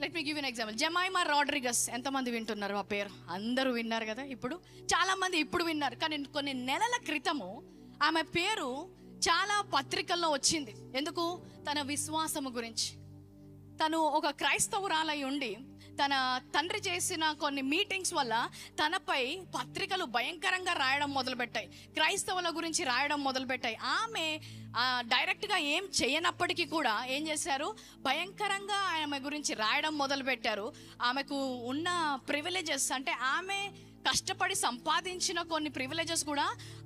Let me give an example. Jemimah Rodrigues, ఎంతమంది వింటున్నారు ఆ పేరు? అందరూ విన్నారు కదా. ఇప్పుడు చాలామంది ఇప్పుడు విన్నారు, కానీ కొన్ని నెలల క్రితము ఆమె పేరు చాలా పత్రికల్లో వచ్చింది. ఎందుకు? తన విశ్వాసము గురించి. తను ఒక క్రైస్తవురాలై ఉండి తన తండ్రి చేసిన కొన్ని మీటింగ్స్ వల్ల తనపై పత్రికలు భయంకరంగా రాయడం మొదలుపెట్టాయి, క్రైస్తవుల గురించి రాయడం మొదలుపెట్టాయి. ఆమె డైరెక్ట్గా ఏం చేయనప్పటికీ కూడా ఏం చేశారు, భయంకరంగా ఆమె గురించి రాయడం మొదలుపెట్టారు. ఆమెకు ఉన్న ప్రివిలేజెస్, అంటే ఆమె కష్టపడి సంపాదించిన కొన్ని ప్రివిలేజెస్ కూడా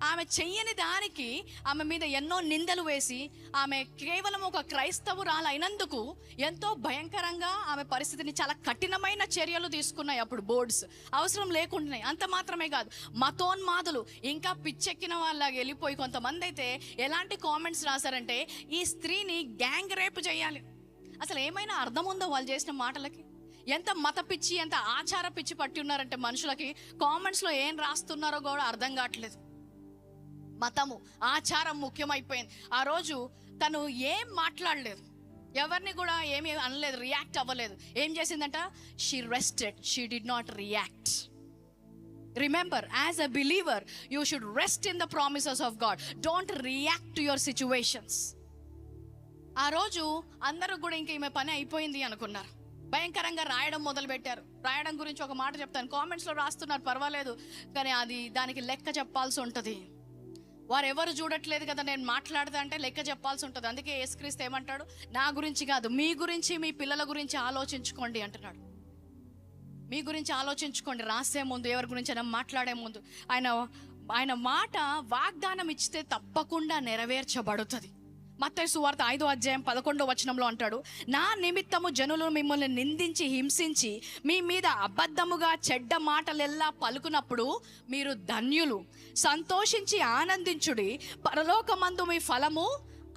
ఆమె చెయ్యని దానికి ఆమె మీద ఎన్నో నిందలు వేసి, ఆమె కేవలం ఒక క్రైస్తవురాలు అయినందుకు ఎంతో భయంకరంగా ఆమె పరిస్థితిని, చాలా కఠినమైన చర్యలు తీసుకున్నాయి అప్పుడు బోర్డ్స్, అవసరం లేకుండానే. అంత మాత్రమే కాదు, మతోన్మాదులు ఇంకా పిచ్చెక్కిన వాళ్ళగా వెళ్ళిపోయి కొంతమంది అయితే ఎలాంటి కామెంట్స్ రాశారంటే, ఈ స్త్రీని గ్యాంగ్ రేప్ చేయాలి. అసలు ఏమైనా అర్థం ఉందో వాళ్ళు చేసిన మాటలకి? ఎంత మత పిచ్చి, ఎంత ఆచార పిచ్చి పట్టి ఉన్నారంటే మనుషులకి కామెంట్స్లో ఏం రాస్తున్నారో కూడా అర్థం కావట్లేదు. మతము, ఆచారం ముఖ్యమైపోయింది. ఆ రోజు తను ఏం మాట్లాడలేదు, ఎవరిని కూడా ఏమీ అనలేదు, రియాక్ట్ అవ్వలేదు. ఏం చేసిందంట? She rested, she did not react. Remember, as a believer you should rest in the promises of God. Don't react to your situations. ఆ రోజు అందరూ కూడా ఇంక ఈమె పని అయిపోయింది అనుకున్నారు, భయంకరంగా రాయడం మొదలుపెట్టారు. రాయడం గురించి ఒక మాట చెప్తాను, కామెంట్స్లో రాస్తున్నారు పర్వాలేదు, కానీ దానికి లెక్క చెప్పాల్సి ఉంటుంది. వారు ఎవరు చూడట్లేదు కదా, నేను మాట్లాడదా అంటే లెక్క చెప్పాల్సి ఉంటుంది. అందుకే యేసుక్రీస్తు ఏమంటాడు, నా గురించి కాదు, మీ గురించి, మీ పిల్లల గురించి ఆలోచించుకోండి అంటున్నాడు. మీ గురించి ఆలోచించుకోండి, రాసే ముందు, ఎవరి గురించి అయినా మాట్లాడే ముందు. ఆయన మాట వాగ్దానం ఇచ్చితే తప్పకుండా నెరవేర్చబడుతుంది. మత్తయి సువార్త 5వ అధ్యాయం 11వ వచనంలో అంటాడు, నా నిమిత్తము జనులు మిమ్మల్ని నిందించి హింసించి మీ మీద అబద్ధముగా చెడ్డ మాటలెల్లా పలుకునప్పుడు మీరు ధన్యులు, సంతోషించి ఆనందించుడి, పరలోకమందు మీ ఫలము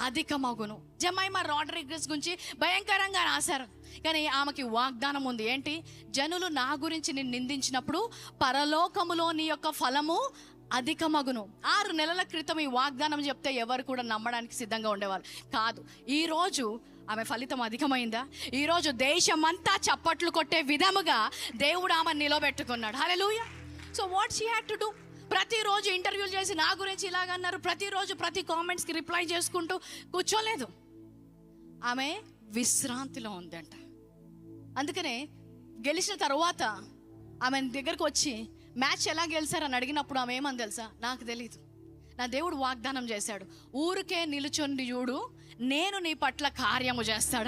అధికమగును. జమైమా రాడ్రిగస్ గురించి భయంకరంగా రాశారు, కానీ ఆమెకి వాగ్దానం ఉంది. ఏంటి? జనులు నా గురించి నిన్ను నిందించినప్పుడు పరలోకములో నీ యొక్క ఫలము అధికమగును. 6 నెలల క్రితం ఈ వాగ్దానం చెప్తే ఎవరు కూడా నమ్మడానికి సిద్ధంగా ఉండేవారు కాదు. ఈరోజు ఆమె ఫలితం అధికమైందా? ఈరోజు దేశమంతా చప్పట్లు కొట్టే విధముగా దేవుడు ఆమె నిలబెట్టుకున్నాడు. Hallelujah. So what she had to do? ప్రతిరోజు ఇంటర్వ్యూలు చేసి నా గురించి ఇలాగన్నారు, ప్రతిరోజు ప్రతి కామెంట్స్కి రిప్లై చేసుకుంటూ కూర్చోలేదు. ఆమె విశ్రాంతిలో ఉందంట. అందుకనే గెలిచిన తర్వాత ఆమె దగ్గరకు వచ్చి మ్యాచ్ ఎలా గెలిచారని అడిగినప్పుడు ఆమె ఏమని తెలుసా? నాకు తెలీదు, నా దేవుడు వాగ్దానం చేశాడు, ఊరికే నిలుచొని చూడు, నేను నీ పట్ల కార్యము చేస్తాడని.